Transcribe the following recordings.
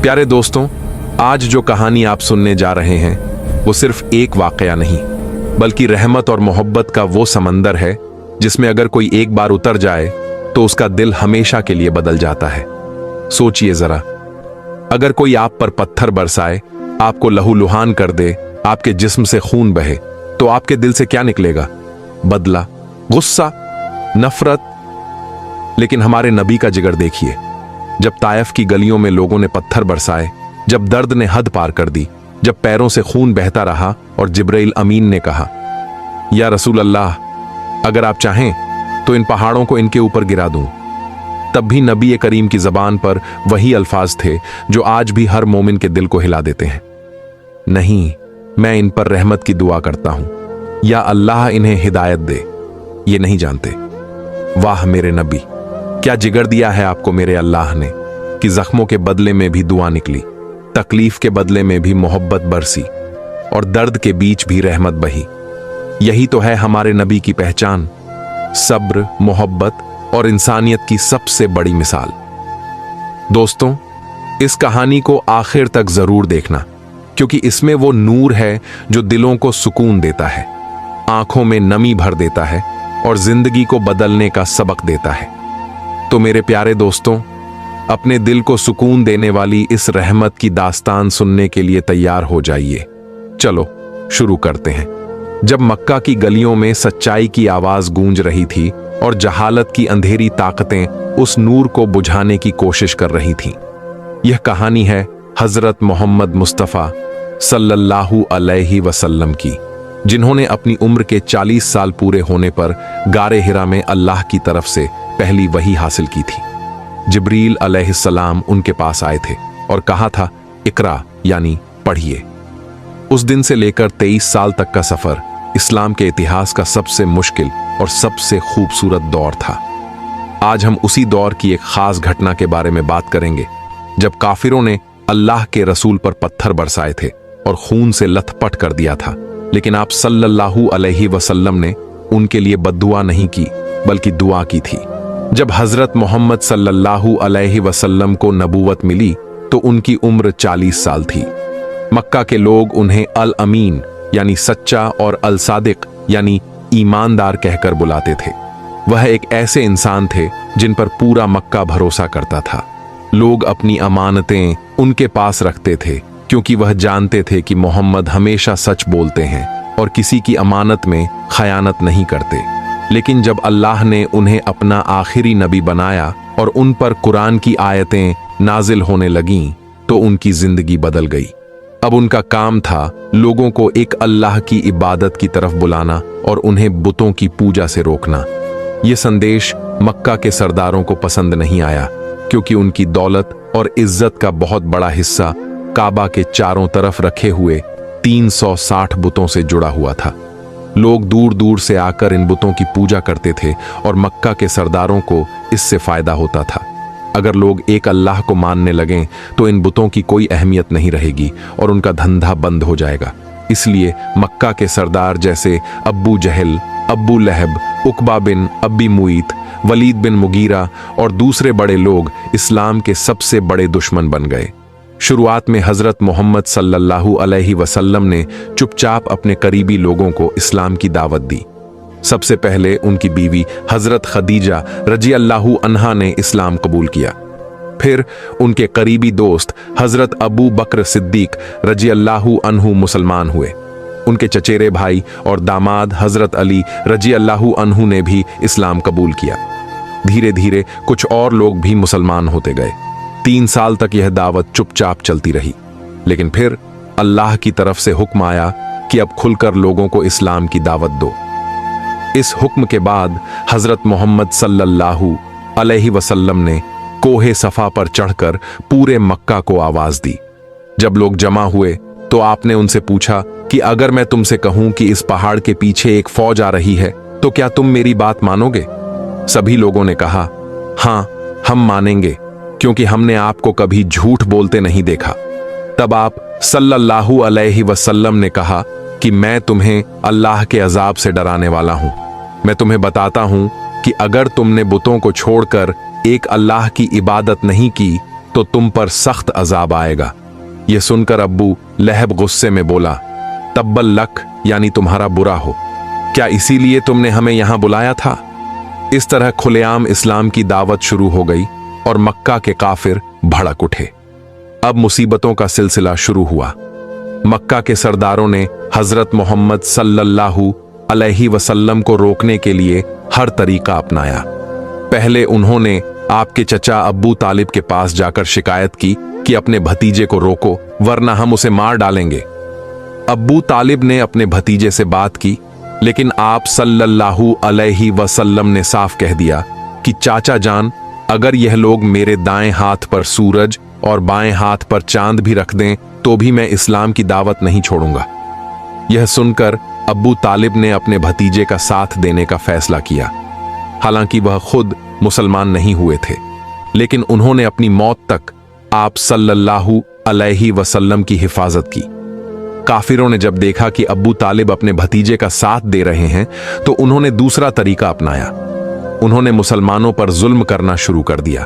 प्यारे दोस्तों, आज जो कहानी आप सुनने जा रहे हैं वो सिर्फ एक वाकया नहीं बल्कि रहमत और मोहब्बत का वो समंदर है जिसमें अगर कोई एक बार उतर जाए तो उसका दिल हमेशा के लिए बदल जाता है। सोचिए जरा, अगर कोई आप पर पत्थर बरसाए, आपको लहूलुहान कर दे, आपके जिस्म से खून बहे, तो आपके दिल से क्या निकलेगा? बदला, गुस्सा, नफरत। लेकिन हमारे नबी का जिगर देखिए। जब ताइफ की गलियों में लोगों ने पत्थर बरसाए, जब दर्द ने हद पार कर दी, जब पैरों से खून बहता रहा और जिब्राइल अमीन ने कहा, या रसूल अल्लाह, अगर आप चाहें तो इन पहाड़ों को इनके ऊपर गिरा दूं, तब भी नबी करीम की जबान पर वही अल्फाज थे जो आज भी हर मोमिन के दिल को हिला देते हैं। नहीं, मैं इन पर रहमत की दुआ करता हूं, या अल्लाह इन्हें हिदायत दे। ये नहीं जानते। वाह मेरे नबी, क्या जिगर दिया है आपको मेरे अल्लाह ने कि जख्मों के बदले में भी दुआ निकली, तकलीफ के बदले में भी मोहब्बत बरसी और दर्द के बीच भी रहमत बही। यही तो है हमारे नबी की पहचान, सब्र, मोहब्बत और इंसानियत की सबसे बड़ी मिसाल। दोस्तों, इस कहानी को आखिर तक जरूर देखना, क्योंकि इसमें वो नूर है जो दिलों को सुकून देता है, आंखों में नमी भर देता है और जिंदगी को बदलने का सबक देता है। तो मेरे प्यारे दोस्तों, अपने दिल को सुकून देने वाली इस रहमत की दास्तान सुनने के लिए तैयार हो जाइए। चलो शुरू करते हैं। जब मक्का की गलियों में सच्चाई की आवाज गूंज रही थी और जहालत की अंधेरी ताकतें उस नूर को बुझाने की कोशिश कर रही थीं। यह कहानी है हजरत मोहम्मद मुस्तफ़ा सल्लल्लाहु अलैहि वसल्लम की, जिन्होंने अपनी उम्र के 40 साल पूरे होने पर गारे हिरा में अल्लाह की तरफ से पहली वही हासिल की थी। जिब्रील अलैहिस्सलाम उनके पास आए थे और कहा था, इकरा यानी पढ़िए। उस दिन से लेकर 23 साल तक का सफर इस्लाम के इतिहास का सबसे मुश्किल और सबसे खूबसूरत दौर था। आज हम उसी दौर की एक खास घटना के बारे में बात करेंगे, जब काफिरों ने अल्लाह के रसूल पर पत्थर बरसाए थे और खून से लथपथ कर दिया था, लेकिन आप सल्लल्लाहु अलैहि वसल्लम ने उनके लिए बद्दुआ नहीं की बल्कि दुआ की थी। जब हजरत मोहम्मद सल्लल्लाहु अलैहि वसल्लम को नबूवत मिली तो उनकी उम्र 40 साल थी। मक्का के लोग उन्हें अल अमीन यानी सच्चा और अल सादिक यानी ईमानदार कहकर बुलाते थे। वह एक ऐसे इंसान थे जिन पर पूरा मक्का भरोसा करता था। लोग अपनी अमानतें उनके पास रखते थे क्योंकि वह जानते थे कि मोहम्मद हमेशा सच बोलते हैं और किसी की अमानत में खयानत नहीं करते। लेकिन जब अल्लाह ने उन्हें अपना आखिरी नबी बनाया और उन पर कुरान की आयतें नाजिल होने लगीं, तो उनकी जिंदगी बदल गई। अब उनका काम था लोगों को एक अल्लाह की इबादत की तरफ बुलाना और उन्हें बुतों की पूजा से रोकना। यह संदेश मक्का के सरदारों को पसंद नहीं आया, क्योंकि उनकी दौलत और इज्जत का बहुत बड़ा हिस्सा काबा के चारों तरफ रखे हुए 360 बुतों से जुड़ा हुआ था। लोग दूर दूर से आकर इन बुतों की पूजा करते थे और मक्का के सरदारों को इससे फायदा होता था। अगर लोग एक अल्लाह को मानने लगें तो इन बुतों की कोई अहमियत नहीं रहेगी और उनका धंधा बंद हो जाएगा। इसलिए मक्का के सरदार जैसे अब्बू जहल, अब्बू लहब, उकबा बिन अब्बी मुईत, वलीद बिन मुगीरा और दूसरे बड़े लोग इस्लाम के सबसे बड़े दुश्मन बन गए। शुरुआत में हजरत मोहम्मद सल्लल्लाहु अलैहि वसल्लम ने चुपचाप अपने करीबी लोगों को इस्लाम की दावत दी। सबसे पहले उनकी बीवी हजरत खदीजा रजी अल्लाहु अन्हा ने इस्लाम कबूल किया। फिर उनके करीबी दोस्त हजरत अबू बकर सिद्दीक रजी अल्लाहु अन्हु मुसलमान हुए। उनके चचेरे भाई और दामाद हजरत अली रजी अल्लाहु अन्हु ने भी इस्लाम कबूल किया। धीरे धीरे कुछ और लोग भी मुसलमान होते गए। 3 साल तक यह दावत चुपचाप चलती रही, लेकिन फिर अल्लाह की तरफ से हुक्म आया कि अब खुलकर लोगों को इस्लाम की दावत दो। इस हुक्म के बाद हजरत मोहम्मद सल्लल्लाहु अलैहि वसल्लम ने कोहे सफा पर चढ़कर पूरे मक्का को आवाज दी। जब लोग जमा हुए तो आपने उनसे पूछा कि अगर मैं तुमसे कहूं कि इस पहाड़ के पीछे एक फौज आ रही है तो क्या तुम मेरी बात मानोगे? सभी लोगों ने कहा, हां, हम मानेंगे, क्योंकि हमने आपको कभी झूठ बोलते नहीं देखा। तब आप सल्लल्लाहु अलैहि वसल्लम ने कहा कि मैं तुम्हें अल्लाह के अजाब से डराने वाला हूं। मैं तुम्हें बताता हूं कि अगर तुमने बुतों को छोड़कर एक अल्लाह की इबादत नहीं की तो तुम पर सख्त अजाब आएगा। यह सुनकर अब्बू लहब गुस्से में बोला, तब्बल लक, यानी तुम्हारा बुरा हो, क्या इसीलिए तुमने हमें यहां बुलाया था? इस तरह खुलेआम इस्लाम की दावत शुरू हो गई और मक्का के काफिर भड़क उठे। अब मुसीबतों का सिलसिला शुरू हुआ। मक्का के सरदारों ने हजरत मोहम्मद सल्लल्लाहु अलैहि वसल्लम को रोकने के लिए हर तरीका अपनाया। पहले उन्होंने आपके चचा अब्बू तालिब के पास जाकर शिकायत की कि अपने भतीजे को रोको वरना हम उसे मार डालेंगे। अब्बू तालिब ने अपने भतीजे से बात की, लेकिन आप सल्लल्लाहु अलैहि वसल्लम ने साफ कह दिया कि चाचा जान, अगर यह लोग मेरे दाएं हाथ पर सूरज और बाएं हाथ पर चांद भी रख दें तो भी मैं इस्लाम की दावत नहीं छोड़ूंगा। यह सुनकर अब्बू तालिब ने अपने भतीजे का साथ देने का फैसला किया। हालांकि वह खुद मुसलमान नहीं हुए थे, लेकिन उन्होंने अपनी मौत तक आप सल्लल्लाहु अलैहि वसल्लम की हिफाजत की। काफिरों ने जब देखा कि अब्बू तालिब अपने भतीजे का साथ दे रहे हैं तो उन्होंने दूसरा तरीका अपनाया। उन्होंने मुसलमानों पर जुल्म करना शुरू कर दिया।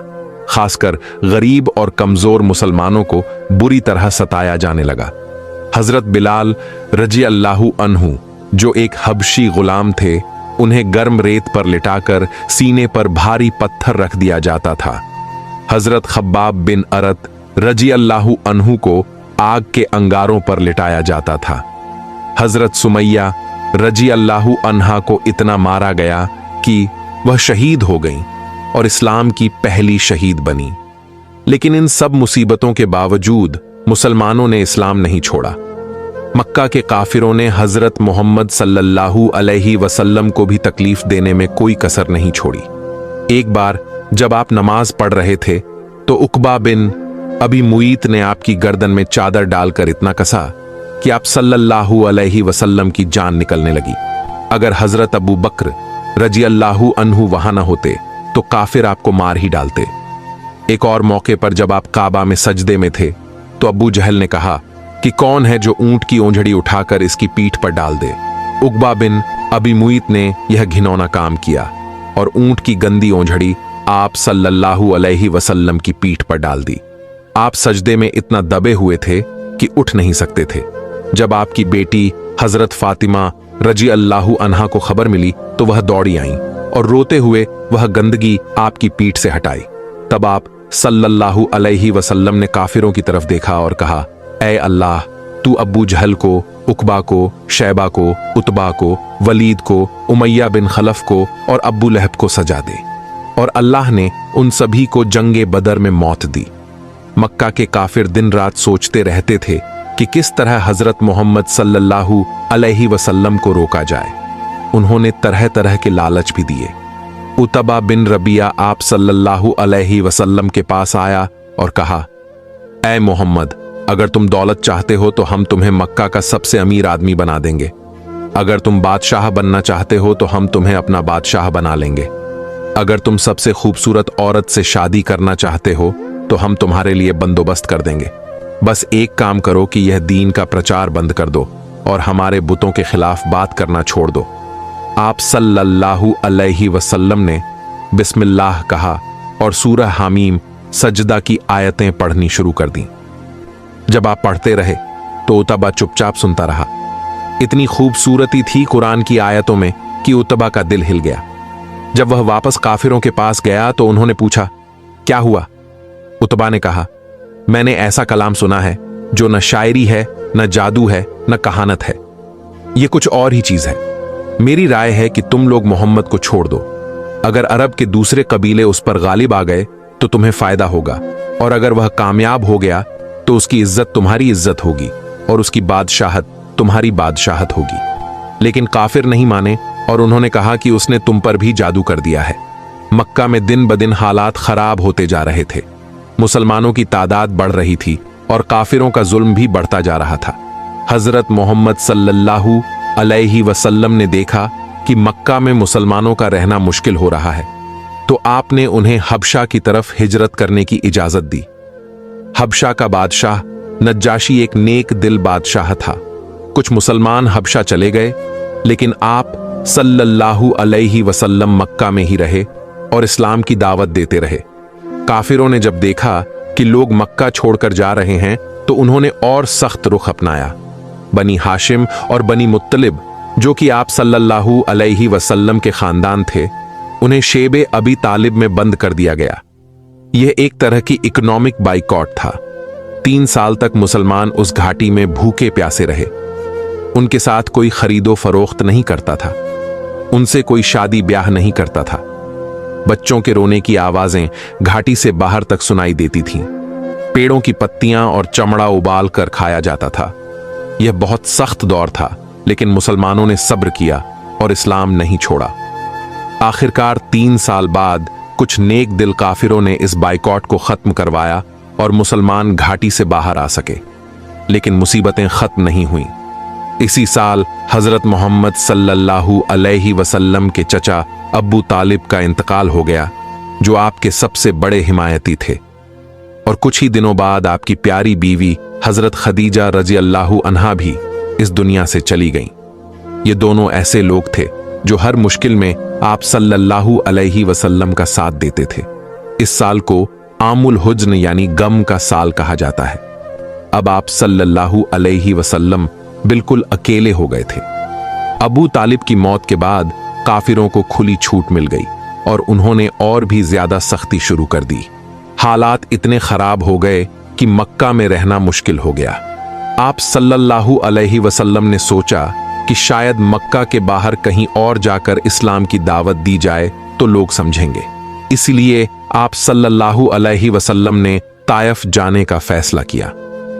खासकर गरीब और कमजोर मुसलमानों को बुरी तरह सताया जाने लगा। हजरत बिलाल रजी अल्लाहु अन्हु, जो एक हबशी गुलाम थे, उन्हें गर्म रेत पर लिटाकर सीने पर भारी पत्थर रख दिया जाता था। हजरत खब्बाब बिन अरत रजी अल्लाहु अन्हु को आग के अंगारों पर लिटाया जाता था। हजरत सुमैया रजी अल्लाहु अन्हा को इतना मारा गया कि वह शहीद हो गईं और इस्लाम की पहली शहीद बनी। लेकिन इन सब मुसीबतों के बावजूद मुसलमानों ने इस्लाम नहीं छोड़ा। मक्का के काफिरों ने हजरत मोहम्मद सल्लल्लाहु अलैहि वसल्लम को भी तकलीफ देने में कोई कसर नहीं छोड़ी। एक बार जब आप नमाज पढ़ रहे थे तो उकबा बिन अबी मुईत ने आपकी गर्दन में चादर डालकर इतना कसा कि आप सल्लल्लाहु अलैहि वसल्लम की जान निकलने लगी। अगर हजरत अबू बकर रजी अल्लाहु अन्हु वहां न होते तो काफिर आपको मार ही डालते। एक और मौके पर जब आप काबा में सजदे में थे तो अबू जहल ने कहा कि कौन है जो ऊंट की ओंझड़ी उठाकर इसकी पीठ पर डाल दे। उकबा बिन अबी मुईत ने यह घिनौना काम किया और ऊंट की गंदी ओंझड़ी आप सल्लल्लाहु अलैहि वसल्लम की पीठ पर डाल दी। आप सजदे में इतना दबे हुए थे कि उठ नहीं सकते थे। जब आपकी बेटी हजरत फातिमा रजी अल्लाहु अन्हा को खबर मिली तो वह दौड़ी आईं और रोते हुए वह गंदगी आपकी पीठ से हटाई। तब आप सल्लल्लाहु अलैहि वसल्लम ने काफिरों की तरफ देखा और कहा, ऐ अल्लाह, तू अब्बू जहल को, उकबा को, शैबा को, उतबा को, वलीद को, उमैया बिन खलफ को और अब्बू लहब को सजा दे। और अल्लाह ने उन सभी को जंगे बदर में मौत दी। मक्का के काफिर दिन रात सोचते रहते थे कि किस तरह हजरत मोहम्मद सल्लल्लाहु अलैहि वसल्लम को रोका जाए। उन्होंने तरह तरह के लालच भी दिए। उतबा बिन रबिया आप सल्लल्लाहु अलैहि वसल्लम के पास आया और कहा, ऐ मोहम्मद, अगर तुम दौलत चाहते हो तो हम तुम्हें मक्का का सबसे अमीर आदमी बना देंगे। अगर तुम बादशाह बनना चाहते हो तो हम तुम्हें अपना बादशाह बना लेंगे। अगर तुम सबसे खूबसूरत औरत से शादी करना चाहते हो तो हम तुम्हारे लिए बंदोबस्त कर देंगे। बस एक काम करो कि यह दीन का प्रचार बंद कर दो और हमारे बुतों के खिलाफ बात करना छोड़ दो। आप सल्लल्लाहु अलैहि वसल्लम ने बिस्मिल्लाह कहा और सूरह हामीम सजदा की आयतें पढ़नी शुरू कर दी। जब आप पढ़ते रहे तो उतबा चुपचाप सुनता रहा। इतनी खूबसूरती थी कुरान की आयतों में कि उतबा का दिल हिल गया। जब वह वापस काफिरों के पास गया तो उन्होंने पूछा, क्या हुआ? उतबा ने कहा, मैंने ऐसा कलाम सुना है जो न शायरी है, न जादू है, न कहानत है। यह कुछ और ही चीज है। मेरी राय है कि तुम लोग मोहम्मद को छोड़ दो। अगर अरब के दूसरे कबीले उस पर गालिब आ गए तो तुम्हें फायदा होगा, और अगर वह कामयाब हो गया तो उसकी इज्जत तुम्हारी इज्जत होगी और उसकी बादशाहत तुम्हारी बादशाहत होगी। लेकिन काफिर नहीं माने और उन्होंने कहा कि उसने तुम पर भी जादू कर दिया है। मक्का में दिन ब दिन हालात खराब होते जा रहे थे। मुसलमानों की तादाद बढ़ रही थी और काफिरों का जुल्म भी बढ़ता जा रहा था। हजरत मोहम्मद सल्लल्लाहु अलैहि वसल्लम ने देखा कि मक्का में मुसलमानों का रहना मुश्किल हो रहा है, तो आपने उन्हें हबशा की तरफ हिजरत करने की इजाजत दी। हबशा का बादशाह नज्जाशी एक नेक दिल बादशाह था। कुछ मुसलमान हबशा चले गए, लेकिन आप सल्लल्लाहु अलैहि वसल्लम मक्का में ही रहे और इस्लाम की दावत देते रहे। काफिरों ने जब देखा कि लोग मक्का छोड़कर जा रहे हैं तो उन्होंने और सख्त रुख अपनाया। बनी हाशिम और बनी मुत्तलिब, जो कि आप सल्लल्लाहु अलैहि वसल्लम के खानदान थे, उन्हें शेबे अबी तालिब में बंद कर दिया गया। यह एक तरह की इकोनॉमिक बाइकॉट था। 3 साल तक मुसलमान उस घाटी में भूखे प्यासे रहे। उनके साथ कोई खरीदो फरोख्त नहीं करता था, उनसे कोई शादी ब्याह नहीं करता था। बच्चों के रोने की आवाजें घाटी से बाहर तक सुनाई देती थीं। पेड़ों की पत्तियां और चमड़ा उबाल कर खाया जाता था। यह बहुत सख्त दौर था, लेकिन मुसलमानों ने सब्र किया और इस्लाम नहीं छोड़ा। आखिरकार 3 साल बाद कुछ नेक दिल काफिरों ने इस बाइकॉट को खत्म करवाया और मुसलमान घाटी से बाहर आ सके। लेकिन मुसीबतें खत्म नहीं हुईं। इसी साल हजरत मोहम्मद सल्लल्लाहु अलैहि वसल्लम के चचा अब्बू तालिब का इंतकाल हो गया, जो आपके सबसे बड़े हिमायती थे। और कुछ ही दिनों बाद आपकी प्यारी बीवी हजरत खदीजा रजी अल्लाहु अन्हा भी इस दुनिया से चली गईं। ये दोनों ऐसे लोग थे जो हर मुश्किल में आप सल्लल्लाहु अलैहि वसल्लम का साथ देते थे। इस साल को आमुल हुज्न यानी गम का साल कहा जाता है। अब आप सल्लल्लाहु अलैहि वसल्लम बिल्कुल अकेले हो गए थे। अबू तालिब की मौत के बाद काफिरों को खुली छूट मिल गई और उन्होंने और भी ज्यादा सख्ती शुरू कर दी। हालात इतने खराब हो गए कि मक्का में रहना मुश्किल हो गया। आप सल्लल्लाहु अलैहि वसल्लम ने सोचा कि शायद मक्का के बाहर कहीं और जाकर इस्लाम की दावत दी जाए तो लोग समझेंगे। इसलिए आप सल्लल्लाहु अलैहि वसल्लम ने तायफ जाने का फैसला किया।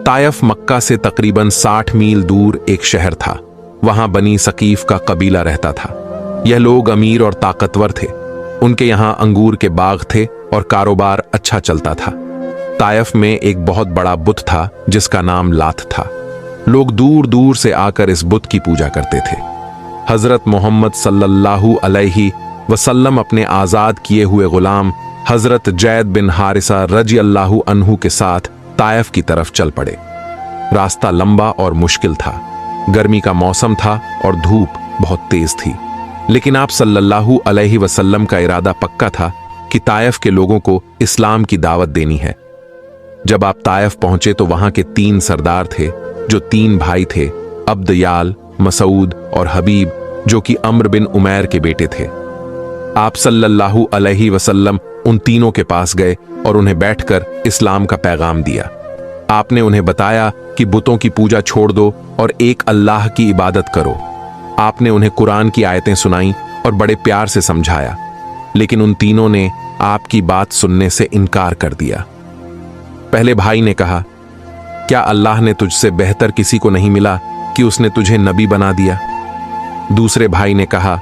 तायफ मक्का से तकरीबन 60 मील दूर एक शहर था। वहां बनी सकीफ का कबीला रहता था। यह लोग अमीर और ताकतवर थे। उनके यहाँ अंगूर के बाग थे और कारोबार अच्छा चलता था। तायफ में एक बहुत बड़ा बुत था जिसका नाम लात था। लोग दूर दूर से आकर इस बुत की पूजा करते थे। हजरत मोहम्मद सल्लल्लाहु अलैहि वसल्लम अपने आजाद किए हुए गुलाम हजरत जैद बिन हारिसा रजी अल्लाहु अन्हु के साथ तायफ की तरफ चल पड़े। रास्ता लंबा और मुश्किल था। गर्मी का मौसम था और धूप बहुत तेज थी, लेकिन आप सल्लल्लाहु अलैहि वसल्लम का इरादा पक्का था कि तायफ के लोगों को इस्लाम की दावत देनी है। जब आप तायफ पहुंचे तो वहां के 3 सरदार थे जो 3 भाई थे, अब्दयाल, मसूद और हबीब, जो कि अम्र बिन उमैर के बेटे थे। आप सल्लल्लाहु अलैहि वसल्लम उन तीनों के पास गए और उन्हें बैठकर इस्लाम का पैगाम दिया। आपने उन्हें बताया कि बुतों की पूजा छोड़ दो और एक अल्लाह की इबादत करो। आपने उन्हें कुरान की आयतें सुनाई और बड़े प्यार से समझाया, लेकिन उन तीनों ने आपकी बात सुनने से इनकार कर दिया। पहले भाई ने कहा, क्या अल्लाह ने तुझसे बेहतर किसी को नहीं मिला कि उसने तुझे नबी बना दिया? दूसरे भाई ने कहा,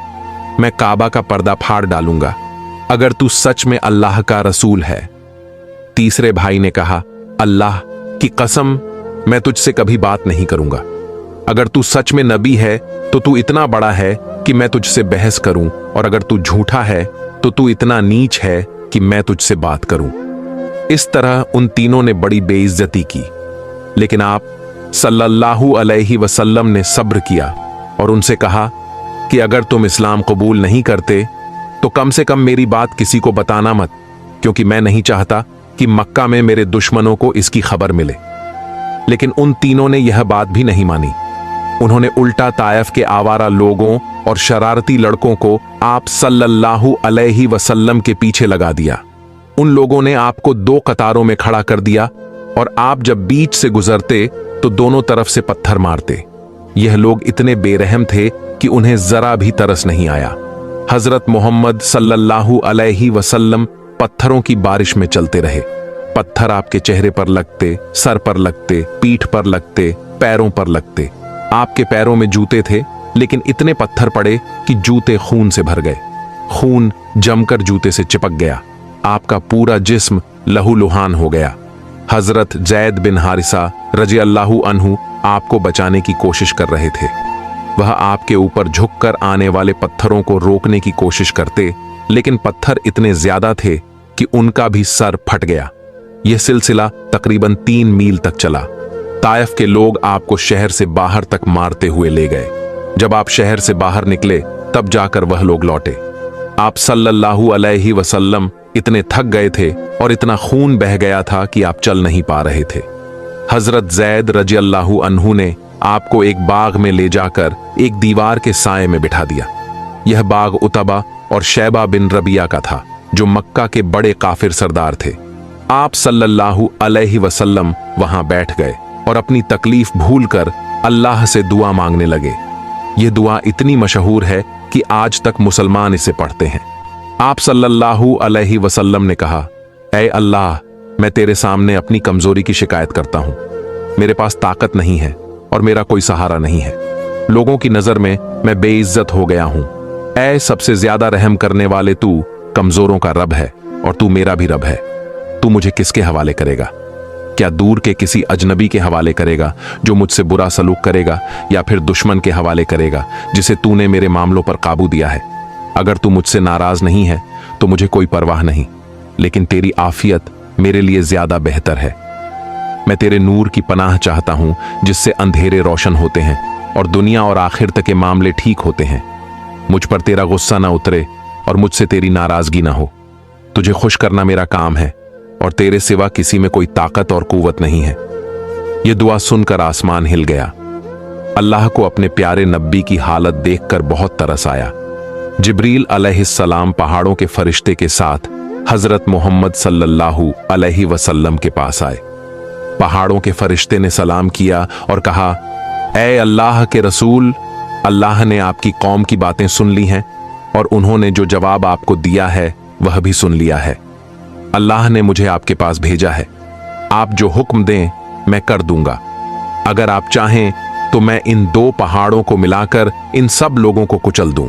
मैं काबा का पर्दा फाड़ डालूंगा अगर तू सच में अल्लाह का रसूल है। तीसरे भाई ने कहा, अल्लाह की कसम, मैं तुझसे कभी बात नहीं करूंगा। अगर तू सच में नबी है तो तू इतना बड़ा है कि मैं तुझसे बहस करूं, और अगर तू झूठा है तो तू इतना नीच है कि मैं तुझसे बात करूं। इस तरह उन तीनों ने बड़ी बेइज्जती की, लेकिन आप सल्लल्लाहु अलैहि वसल्लम ने सब्र किया और उनसे कहा कि अगर तुम इस्लाम कबूल नहीं करते तो कम से कम मेरी बात किसी को बताना मत, क्योंकि मैं नहीं चाहता कि मक्का में मेरे दुश्मनों को इसकी खबर मिले। लेकिन उन तीनों ने यह बात भी नहीं मानी। उन्होंने उल्टा तायफ के आवारा लोगों और शरारती लड़कों को आप सल्लल्लाहु अलैहि वसल्लम के पीछे लगा दिया। उन लोगों ने आपको 2 कतारों में खड़ा कर दिया और आप जब बीच से गुजरते तो दोनों तरफ से पत्थर मारते। यह लोग इतने बेरहम थे कि उन्हें जरा भी तरस नहीं आया। हजरत मोहम्मद सल्लल्लाहु अलैहि वसल्लम पत्थरों की बारिश में चलते रहे। पत्थर आपके चेहरे पर लगते, सर पर लगते, पीठ पर लगते, पैरों पर लगते। आपके पैरों में जूते थे, लेकिन इतने पत्थर पड़े कि जूते खून से भर गए। खून जमकर जूते से चिपक गया। आपका पूरा जिस्म लहूलुहान हो गया। हजरत जैद बिन हारिसा रजी अल्लाहु अन्हु आपको बचाने की कोशिश कर रहे थे। वह आपके ऊपर झुककर आने वाले पत्थरों को रोकने की कोशिश करते, लेकिन पत्थर इतने ज्यादा थे कि उनका भी सर फट गया। यह सिलसिला तकरीबन 3 मील तक चला। तायफ के लोग आपको शहर से बाहर तक मारते हुए ले गए। जब आप शहर से बाहर निकले तब जाकर वह लोग लौटे। आप सल्लल्लाहु अलैहि वसल्लम इतने थक गए थे और इतना खून बह गया था कि आप चल नहीं पा रहे थे। हजरत जैद रजी अल्लाहु अन्हु ने आपको एक बाग में ले जाकर एक दीवार के साए में बिठा दिया। यह बाग उतबा और शैबा बिन रबिया का था, जो मक्का के बड़े काफिर सरदार थे। आप सल्लल्लाहु अलैहि वसल्लम वहां बैठ गए और अपनी तकलीफ भूलकर अल्लाह से दुआ मांगने लगे। यह दुआ इतनी मशहूर है कि आज तक मुसलमान इसे पढ़ते हैं। आप सल्लल्लाहु अलैहि वसल्लम ने कहा, ऐ अल्लाह, मैं तेरे सामने अपनी कमजोरी की शिकायत करता हूं। मेरे पास ताकत नहीं है और मेरा कोई सहारा नहीं है। लोगों की नजर में मैं बेइज्जत हो गया हूं। ऐ सबसे ज्यादा रहम करने वाले, तू कमजोरों का रब है और तू मेरा भी रब है। तू मुझे किसके हवाले करेगा? क्या दूर के किसी अजनबी के हवाले करेगा जो मुझसे बुरा सलूक करेगा, या फिर दुश्मन के हवाले करेगा जिसे तूने मेरे मामलों पर काबू दिया है? अगर तू मुझसे नाराज नहीं है तो मुझे कोई परवाह नहीं, लेकिन तेरी आफियत मेरे लिए ज्यादा बेहतर है। मैं तेरे नूर की पनाह चाहता हूं, जिससे अंधेरे रोशन होते हैं और दुनिया और आखिर तक के मामले ठीक होते हैं। मुझ पर तेरा गुस्सा ना उतरे और मुझसे तेरी नाराजगी ना हो। तुझे खुश करना मेरा काम है और तेरे सिवा किसी में कोई ताकत और कुव्वत नहीं है। यह दुआ सुनकर आसमान हिल गया। अल्लाह को अपने प्यारे नब्बी की हालत देखकर बहुत तरस आया। जिब्रील अलैहिस्सलाम पहाड़ों के फरिश्ते के साथ हजरत मोहम्मद सल्लल्लाहु अलैहि वसल्लम के पास आए। पहाड़ों के फरिश्ते ने सलाम किया और कहा, ऐ अल्लाह के रसूल, अल्लाह ने आपकी कौम की बातें सुन ली हैं और उन्होंने जो जवाब आपको दिया है वह भी सुन लिया है। अल्लाह ने मुझे आपके पास भेजा है। आप जो हुक्म दें मैं कर दूंगा। अगर आप चाहें तो मैं इन दो पहाड़ों को मिलाकर इन सब लोगों को कुचल दूं।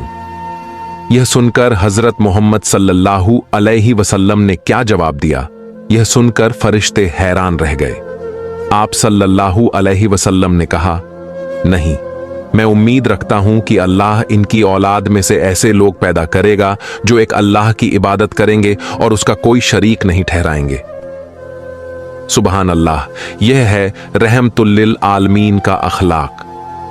यह सुनकर हजरत मोहम्मद सल्लल्लाहु अलैहि वसल्लम ने क्या जवाब दिया, यह सुनकर फरिश्ते हैरान रह गए। आप सल्लल्लाहु अलैहि वसल्लम ने कहा, नहीं, मैं उम्मीद रखता हूं कि अल्लाह इनकी औलाद में से ऐसे लोग पैदा करेगा जो एक अल्लाह की इबादत करेंगे और उसका कोई शरीक नहीं ठहराएंगे। सुबहान अल्लाह, यह है रहमतुल लिल आलमीन का अखलाक।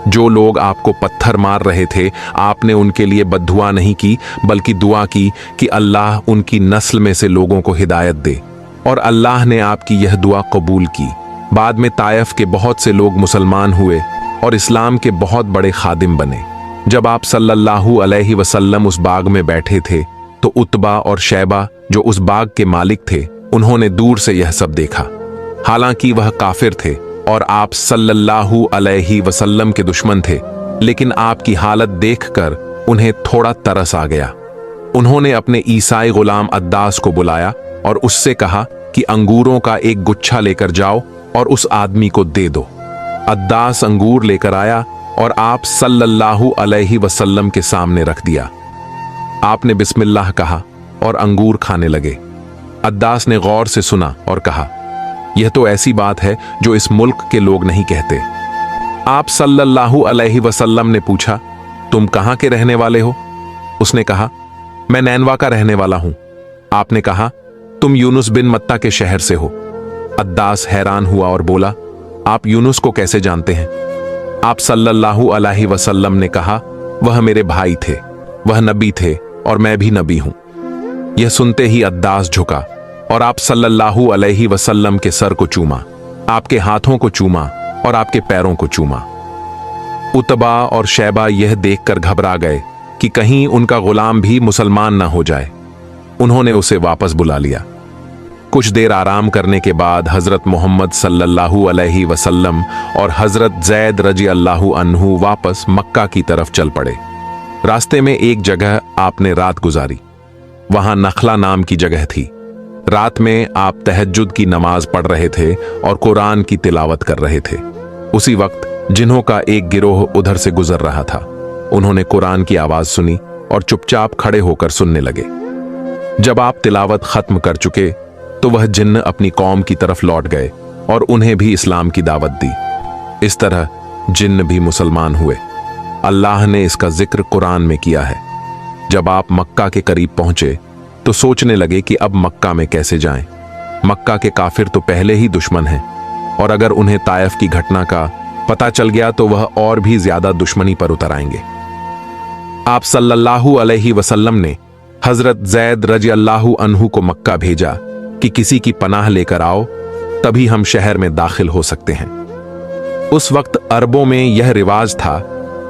जो लोग आपको पत्थर मार रहे थे, आपने उनके लिए बद्दुआ नहीं की, बल्कि दुआ की कि अल्लाह उनकी नस्ल में से लोगों को हिदायत दे, और अल्लाह ने आपकी यह दुआ कबूल की। बाद में ताइफ के बहुत से लोग मुसलमान हुए और इस्लाम के बहुत बड़े खादिम बने। जब आप सल्लल्लाहु अलैहि वसल्लम उस बाग में बैठे थे तो उतबा और शैबा, जो उस बाग के मालिक थे, उन्होंने दूर से यह सब देखा। हालांकि वह काफिर थे और आप सल्लल्लाहु अलैहि वसल्लम के दुश्मन थे, लेकिन आपकी हालत देखकर उन्हें थोड़ा तरस आ गया। उन्होंने अपने ईसाई गुलाम अद्दास को बुलाया और उससे कहा कि अंगूरों का एक गुच्छा लेकर जाओ और उस आदमी को दे दो। अद्दास अंगूर लेकर आया और आप सल्लल्लाहु अलैहि वसल्लम के सामने रख दिया। आपने बिस्मिल्लाह कहा और अंगूर खाने लगे। अद्दास ने गौर से सुना और कहा, यह तो ऐसी बात है जो इस मुल्क के लोग नहीं कहते। आप सल्लल्लाहु अलैहि वसल्लम ने पूछा, तुम कहां के रहने वाले हो? उसने कहा, मैं नैनवा का रहने वाला हूं। आपने कहा, तुम यूनुस बिन मत्ता के शहर से हो। अद्दास हैरान हुआ और बोला, आप यूनुस को कैसे जानते हैं? आप सल्लल्लाहु अलैहि वसल्लम ने कहा, वह मेरे भाई थे, वह नबी थे और मैं भी नबी हूं। यह सुनते ही अद्दास झुका और आप सल्लल्लाहु अलैहि वसल्लम के सर को चूमा, आपके हाथों को चूमा और आपके पैरों को चूमा। उतबा और शैबा यह देखकर घबरा गए कि कहीं उनका गुलाम भी मुसलमान ना हो जाए। उन्होंने उसे वापस बुला लिया। कुछ देर आराम करने के बाद हजरत मोहम्मद सल्लल्लाहु अलैहि वसल्लम और हजरत जैद रजी अल्लाहु अन्हु वापस मक्का की तरफ चल पड़े। रास्ते में एक जगह आपने रात गुजारी। वहां नखला नाम की जगह थी। रात में आप तहज्जुद की नमाज पढ़ रहे थे और कुरान की तिलावत कर रहे थे। उसी वक्त जिन्हों का एक गिरोह उधर से गुजर रहा था। उन्होंने कुरान की आवाज सुनी और चुपचाप खड़े होकर सुनने लगे। जब आप तिलावत खत्म कर चुके तो वह जिन्न अपनी कौम की तरफ लौट गए और उन्हें भी इस्लाम की दावत दी। इस तरह जिन्न भी मुसलमान हुए। अल्लाह ने इसका जिक्र कुरान में किया है। जब आप मक्का के करीब पहुंचे तो सोचने लगे कि अब मक्का में कैसे जाएं। मक्का के काफिर तो पहले ही दुश्मन हैं और अगर उन्हें ताइफ की घटना का पता चल गया तो वह और भी ज्यादा दुश्मनी पर उतर आएंगे। आप सल्लल्लाहु अलैहि वसल्लम ने हजरत जैद रजी अल्लाहु अन्हु को मक्का भेजा कि किसी की पनाह लेकर आओ, तभी हम शहर में दाखिल हो सकते हैं। उस वक्त अरबों में यह रिवाज था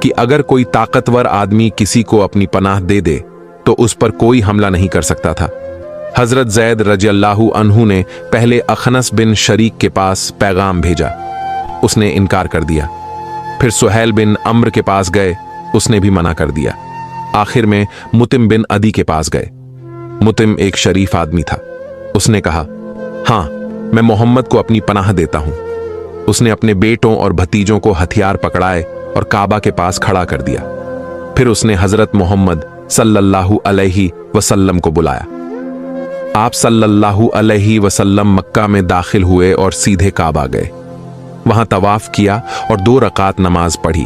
कि अगर कोई ताकतवर आदमी किसी को अपनी पनाह दे दे तो उस पर कोई हमला नहीं कर सकता था। हजरत जैद रजी अल्लाहु अन्हु ने पहले अखनस बिन शरीक के पास पैगाम भेजा, उसने इनकार कर दिया। फिर सुहैल बिन अम्र के पास गए, उसने भी मना कर दिया। आखिर में मुतिम बिन अदी के पास गए। मुतिम एक शरीफ आदमी था। उसने कहा, हाँ, मैं मोहम्मद को अपनी पनाह देता हूं। उसने अपने बेटों और भतीजों को हथियार पकड़ाए और काबा के पास खड़ा कर दिया। फिर उसने हजरत मोहम्मद सल्लल्लाहु अलैहि वसल्लम को बुलाया। आप सल्लल्लाहु अलैहि वसल्लम मक्का में दाखिल हुए और सीधे काबा गए। वहां तवाफ किया और 2 रकात नमाज पढ़ी।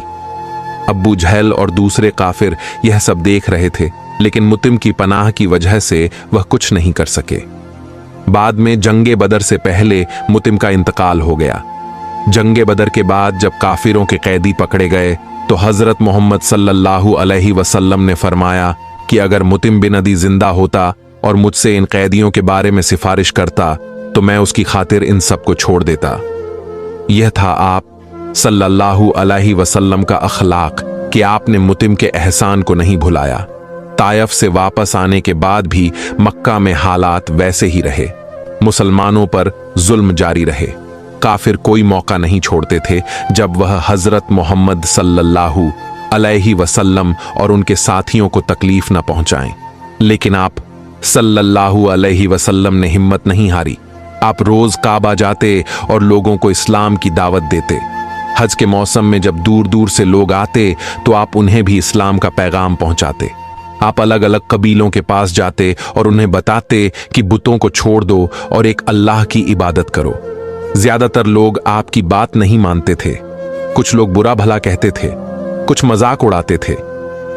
अब्बू जहल और दूसरे काफिर यह सब देख रहे थे, लेकिन मुतिम की पनाह की वजह से वह कुछ नहीं कर सके। बाद में जंगे बदर से पहले मुतिम का इंतकाल हो गया। जंगे बदर के बाद जब काफिरों के कैदी पकड़े गए तो हजरत मोहम्मद सल्लल्लाहु अलैहि वसल्लम ने फरमाया कि अगर मुतिम बिन अदी जिंदा होता और मुझसे इन कैदियों के बारे में सिफारिश करता तो मैं उसकी खातिर इन सबको छोड़ देता। यह था आप सल्लल्लाहु अलैहि वसल्लम का अखलाक कि आपने मुतिम के एहसान को नहीं भुलाया। तायफ से वापस आने के बाद भी मक्का में हालात वैसे ही रहे। मुसलमानों पर जुल्म जारी रहे। काफिर कोई मौका नहीं छोड़ते थे जब वह हजरत मोहम्मद सल्लल्लाहु अलैहि वसल्लम और उनके साथियों को तकलीफ न पहुंचाएं। लेकिन आप सल्लल्लाहु अलैहि वसल्लम ने हिम्मत नहीं हारी। आप रोज काबा जाते और लोगों को इस्लाम की दावत देते। हज के मौसम में जब दूर दूर से लोग आते तो आप उन्हें भी इस्लाम का पैगाम पहुंचाते। आप अलग अलग कबीलों के पास जाते और उन्हें बताते कि बुतों को छोड़ दो और एक अल्लाह की इबादत करो। ज्यादातर लोग आपकी बात नहीं मानते थे। कुछ लोग बुरा भला कहते थे, कुछ मजाक उड़ाते थे,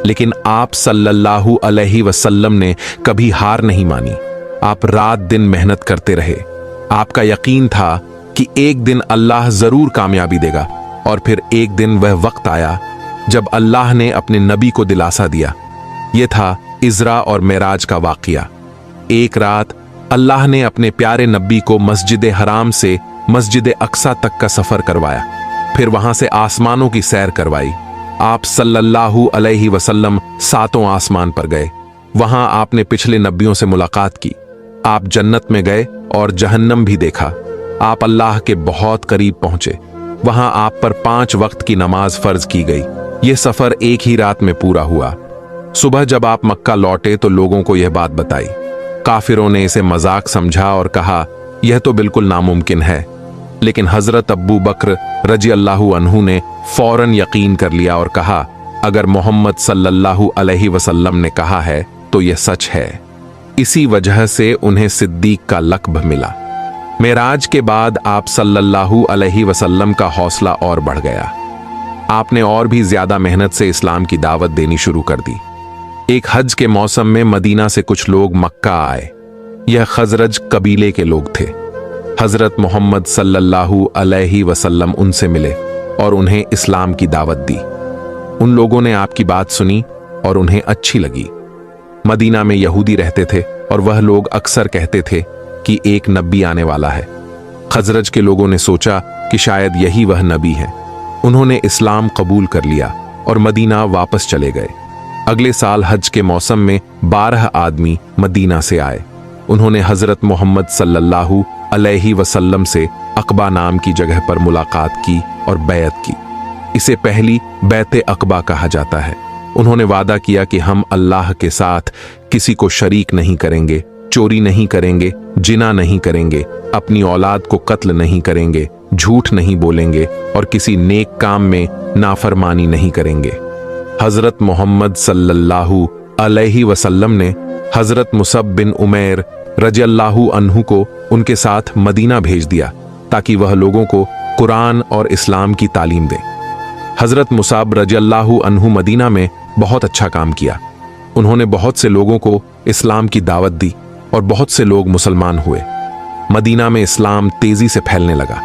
लेकिन आप सल्लल्लाहु अलैहि वसल्लम ने कभी हार नहीं मानी। आप रात दिन मेहनत करते रहे। आपका यकीन था कि एक दिन अल्लाह जरूर कामयाबी देगा। और फिर एक दिन वह वक्त आया जब अल्लाह ने अपने नबी को दिलासा दिया। यह था इज़रा और मेराज का वाक़िया। एक रात अल्लाह ने अपने प्यारे नबी को मस्जिद हराम से मस्जिद अक्सा तक का सफर करवाया। फिर वहां से आसमानों की सैर करवाई। आप सल्लल्लाहु अलैहि वसल्लम 7वें आसमान पर गए। वहां आपने पिछले नबियों से मुलाकात की। आप जन्नत में गए और जहन्नम भी देखा। आप अल्लाह के बहुत करीब पहुंचे। वहां आप पर 5 वक्त की नमाज फर्ज की गई। यह सफर एक ही रात में पूरा हुआ। सुबह जब आप मक्का लौटे तो लोगों को यह बात बताई। काफिरों ने इसे मजाक समझा और कहा, यह तो बिल्कुल नामुमकिन है। लेकिन हजरत अब्बू बकर रजी अल्लाहु अन्हु ने फौरन यकीन कर लिया और कहा, अगर मोहम्मद सल्लल्लाहु अलैहि वसल्लम ने कहा है तो यह सच है। इसी वजह से उन्हें सिद्दीक का लक़ब मिला। मेराज के बाद आप सल्लल्लाहु अलैहि वसल्लम का हौसला और बढ़ गया। आपने और भी ज्यादा मेहनत से इस्लाम की दावत देनी शुरू कर दी। एक हज के मौसम में मदीना से कुछ लोग मक्का आए। यह खजरज कबीले के लोग थे। हजरत मोहम्मद सल्लल्लाहु अलैहि वसल्लम उनसे मिले और उन्हें इस्लाम की दावत दी। उन लोगों ने आपकी बात सुनी और उन्हें अच्छी लगी। मदीना में यहूदी रहते थे और वह लोग अक्सर कहते थे कि एक नबी आने वाला है। खजरज के लोगों ने सोचा कि शायद यही वह नबी है। उन्होंने इस्लाम कबूल कर लिया और मदीना वापस चले गए। अगले साल हज के मौसम में 12 आदमी मदीना से आए। उन्होंने हजरत मोहम्मद सल्लल्लाहु अलैहि वसल्लम से अकबा नाम की जगह पर मुलाकात की और बैत की। इसे पहली बैत अकबा कहा जाता है। उन्होंने वादा किया कि हम अल्लाह के साथ किसी को शरीक नहीं करेंगे, चोरी नहीं करेंगे, जिना नहीं करेंगे, अपनी औलाद को कत्ल नहीं करेंगे, झूठ नहीं बोलेंगे और किसी नेक काम में नाफरमानी नहीं करेंगे। हजरत मोहम्मद सल्लल्लाहु अलैहि वसल्लम ने हजरत मुसब बिन उमैर रज़ियल्लाहु अन्हु को उनके साथ मदीना भेज दिया ताकि वह लोगों को कुरान और इस्लाम की तालीम दे। हजरत मुसाब रज़ियल्लाहु अन्हु मदीना में बहुत अच्छा काम किया। उन्होंने बहुत से लोगों को इस्लाम की दावत दी और बहुत से लोग मुसलमान हुए। मदीना में इस्लाम तेजी से फैलने लगा।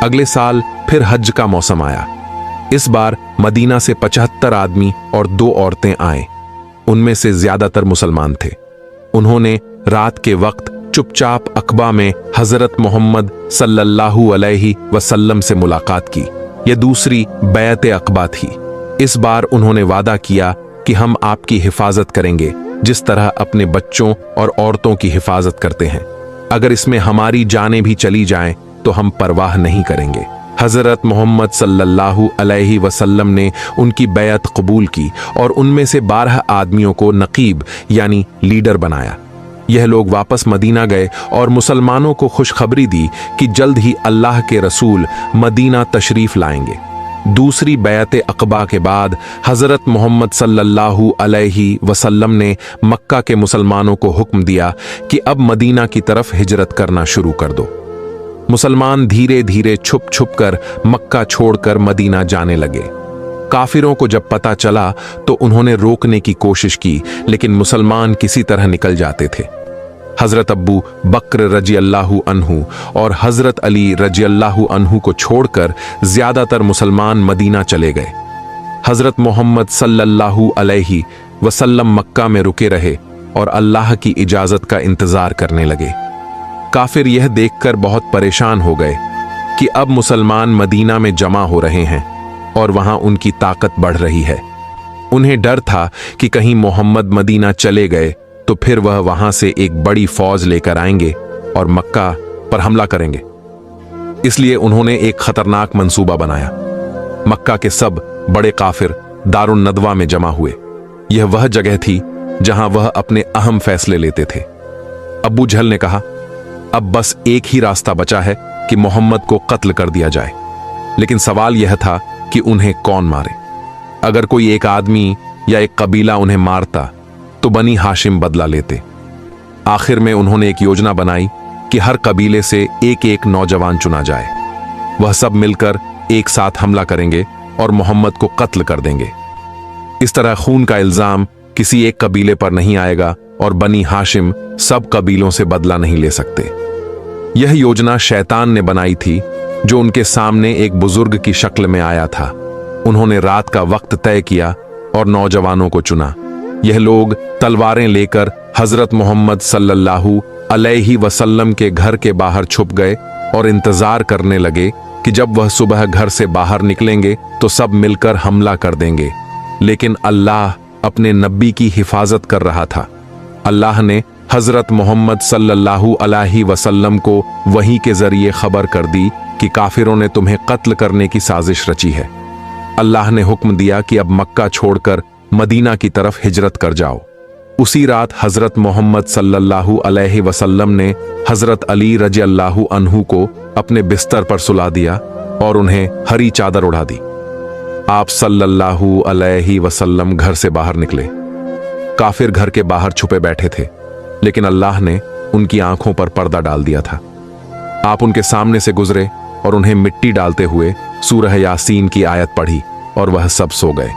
अगले साल फिर हज का मौसम आया। इस बार मदीना से 75 आदमी और 2 औरतें आए। उनमें से ज्यादातर मुसलमान थे। उन्होंने रात के वक्त चुपचाप अकबा में हजरत मोहम्मद सल्लल्लाहु अलैहि वसल्लम से मुलाकात की। यह दूसरी बैत अकबा थी। इस बार उन्होंने वादा किया कि हम आपकी हिफाजत करेंगे जिस तरह अपने बच्चों और औरतों की हिफाजत करते हैं। अगर इसमें हमारी जानें भी चली जाएं तो हम परवाह नहीं करेंगे। हजरत मोहम्मद सल्लल्लाहु अलैहि वसल्लम ने उनकी बैत कबूल की और उनमें से 12 आदमियों को नकीब यानी लीडर बनाया। यह लोग वापस मदीना गए और मुसलमानों को खुशखबरी दी कि जल्द ही अल्लाह के रसूल मदीना तशरीफ लाएंगे। दूसरी बैत अक़बा के बाद हजरत मोहम्मद सल्लल्लाहु अलैहि वसल्लम ने मक्का के मुसलमानों को हुक्म दिया कि अब मदीना की तरफ हिजरत करना शुरू कर दो। मुसलमान धीरे धीरे छुप छुप कर मक्का छोड़कर मदीना जाने लगे। काफिरों को जब पता चला तो उन्होंने रोकने की कोशिश की, लेकिन मुसलमान किसी तरह निकल जाते थे। हजरत अब्बू बकर रजी अल्लाहु अन्हु और हजरत अली रजी अल्लाहु अन्हु को छोड़कर ज्यादातर मुसलमान मदीना चले गए। हजरत मोहम्मद सल्लल्लाहु अलैहि वसल्लम मक्का में रुके रहे और अल्लाह की इजाजत का इंतजार करने लगे। काफिर यह देखकर बहुत परेशान हो गए कि अब मुसलमान मदीना में जमा हो रहे हैं और वहां उनकी ताकत बढ़ रही है। उन्हें डर था कि कहीं मोहम्मद मदीना चले गए तो फिर वह वहां से एक बड़ी फौज लेकर आएंगे और मक्का पर हमला करेंगे। इसलिए उन्होंने एक खतरनाक मंसूबा बनाया। मक्का के सब बड़े काफिर दारुन नदवा में जमा हुए। यह वह जगह थी जहां वह अपने अहम फैसले लेते थे। अब्बू जहल ने कहा, अब बस एक ही रास्ता बचा है कि मोहम्मद को कत्ल कर दिया जाए, लेकिन सवाल यह था कि उन्हें कौन मारे। अगर कोई एक आदमी या एक कबीला उन्हें मारता तो बनी हाशिम बदला लेते। आखिर में उन्होंने एक योजना बनाई कि हर कबीले से एक एक नौजवान चुना जाए। वह सब मिलकर एक साथ हमला करेंगे और मोहम्मद को कत्ल कर देंगे। इस तरह खून का इल्जाम किसी एक कबीले पर नहीं आएगा और बनी हाशिम सब कबीलों से बदला नहीं ले सकते। यह योजना शैतान ने बनाई थी, जो उनके सामने एक बुजुर्ग की शक्ल में आया था। उन्होंने रात का वक्त तय किया और नौजवानों को चुना। यह लोग तलवारें लेकर हजरत मोहम्मद सल्लल्लाहु अलैहि वसल्लम के घर के बाहर छुप गए और इंतजार करने लगे कि जब वह सुबह घर से बाहर निकलेंगे तो सब मिलकर हमला कर देंगे। लेकिन अल्लाह अपने नबी की हिफाजत कर रहा था। अल्लाह ने हजरत मोहम्मद सल्लल्लाहु अलैहि वसल्लम को वही के जरिए खबर कर दी कि काफिरों ने तुम्हें कत्ल करने की साजिश रची है। अल्लाह ने हुक्म दिया कि अब मक्का छोड़कर मदीना की तरफ हिजरत कर जाओ। उसी रात हजरत मोहम्मद सल्लल्लाहु अलैहि वसल्लम ने हजरत अली रजी अल्लाहु अन्हु को अपने बिस्तर पर सुला दिया और उन्हें हरी चादर उड़ा दी। आप सल्लल्लाहु अलैहि वसल्लम घर से बाहर निकले। काफिर घर के बाहर छुपे बैठे थे, लेकिन अल्लाह ने उनकी आंखों पर पर्दा डाल दिया था। आप उनके सामने से गुजरे और उन्हें मिट्टी डालते हुए सूरह यासीन की आयत पढ़ी और वह सब सो गए।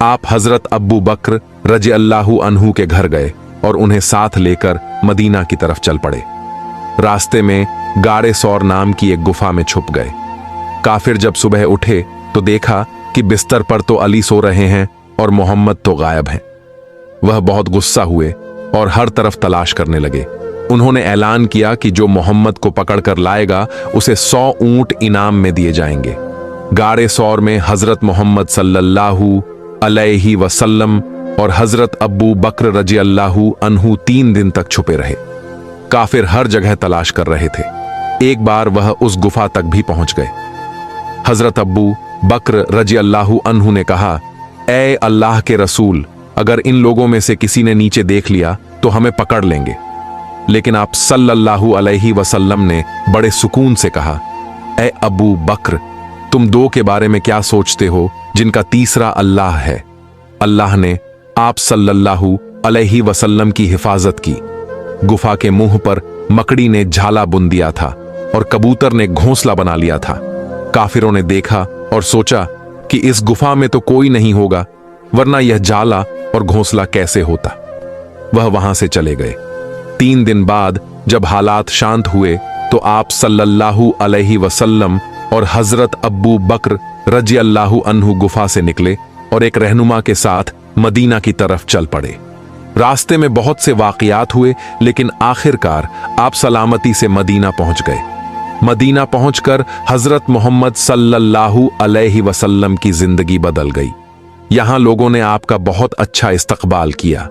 आप हजरत अब्बू बकर रजी अल्लाहु अन्हु के घर गए और उन्हें साथ लेकर मदीना की तरफ चल पड़े। रास्ते में गाड़े सौर नाम की एक गुफा में छुप गए। काफिर जब सुबह उठे तो देखा कि बिस्तर पर तो अली सो रहे हैं और मोहम्मद तो गायब हैं। वह बहुत गुस्सा हुए और हर तरफ तलाश करने लगे। उन्होंने ऐलान किया कि जो मोहम्मद को पकड़कर लाएगा उसे 100 ऊंट इनाम में दिए जाएंगे। गाड़े सौर में हजरत मोहम्मद सल्लल्लाहु अलैहि वसल्लम और हजरत अब्बू बकर रजी अल्लाहु अन्हु 3 दिन तक छुपे रहे। काफिर हर जगह तलाश कर रहे थे। एक बार वह उस गुफा तक भी पहुंच गए। हजरत अब्बू बकर रजी अल्लाहु अन्हु ने कहा, ऐ अल्लाह के रसूल, अगर इन लोगों में से किसी ने नीचे देख लिया तो हमें पकड़ लेंगे। लेकिन आप सल्लल्लाहु अलैहि वसल्लम ने बड़े सुकून से कहा, ऐ अबू बकर, तुम 2 के बारे में क्या सोचते हो जिनका तीसरा अल्लाह है। अल्लाह ने आप सल्लल्लाहु अलैहि वसल्लम की हिफाजत की। गुफा के मुंह पर मकड़ी ने झाला बुन दिया था और कबूतर ने घोंसला बना लिया था। काफिरों ने देखा और सोचा कि इस गुफा में तो कोई नहीं होगा, वरना यह जाला और घोंसला कैसे होता। वह वहां से चले गए। 3 दिन बाद जब हालात शांत हुए तो आप सल्लल्लाहु अलैहि वसल्लम और हजरत अब्बू बकर रजी अल्लाहु अन्हु गुफा से निकले और एक रहनुमा के साथ मदीना की तरफ चल पड़े। रास्ते में बहुत से वाकयात हुए, लेकिन आखिरकार आप सलामती से मदीना पहुंच गए। मदीना पहुंचकर हजरत मोहम्मद सल्लल्लाहु अलैहि वसल्लम की जिंदगी बदल गई। यहां लोगों ने आपका बहुत अच्छा इस्तकबाल किया।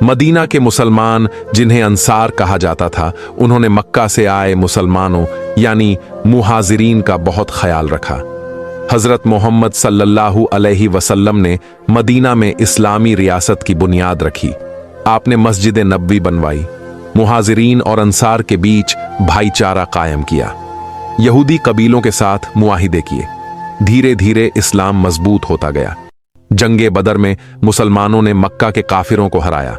मदीना के मुसलमान, जिन्हें अंसार कहा जाता था, उन्होंने मक्का से आए मुसलमानों यानी मुहाजिरीन का बहुत ख्याल रखा। हजरत मोहम्मद सल्लल्लाहु अलैहि वसल्लम ने मदीना में इस्लामी रियासत की बुनियाद रखी। आपने मस्जिद नबवी बनवाई, मुहाजिरीन और अंसार के बीच भाईचारा कायम किया, यहूदी कबीलों के साथ मुआहिदे किए। धीरे धीरे इस्लाम मजबूत होता गया। जंगे बदर में मुसलमानों ने मक्का के काफिरों को हराया।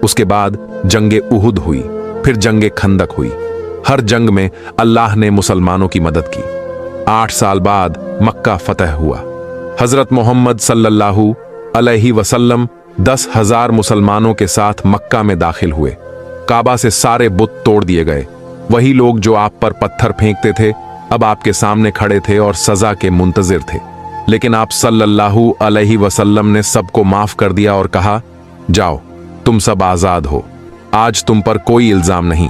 उसके बाद जंगे उहुद हुई, फिर जंगे खंदक हुई। हर जंग में अल्लाह ने मुसलमानों की मदद की। 8 साल बाद मक्का फतह हुआ। हजरत मोहम्मद सल्लल्लाहु अलैहि वसल्लम 10,000 मुसलमानों के साथ मक्का में दाखिल हुए। काबा से सारे बुत तोड़ दिए गए। वही लोग जो आप पर पत्थर फेंकते थे अब आपके सामने खड़े थे और सजा के मुंतजिर थे। लेकिन आप सल्लल्लाहु अलैहि वसल्लम ने सबको माफ कर दिया और कहा, जाओ, तुम सब आजाद हो, आज तुम पर कोई इल्जाम नहीं।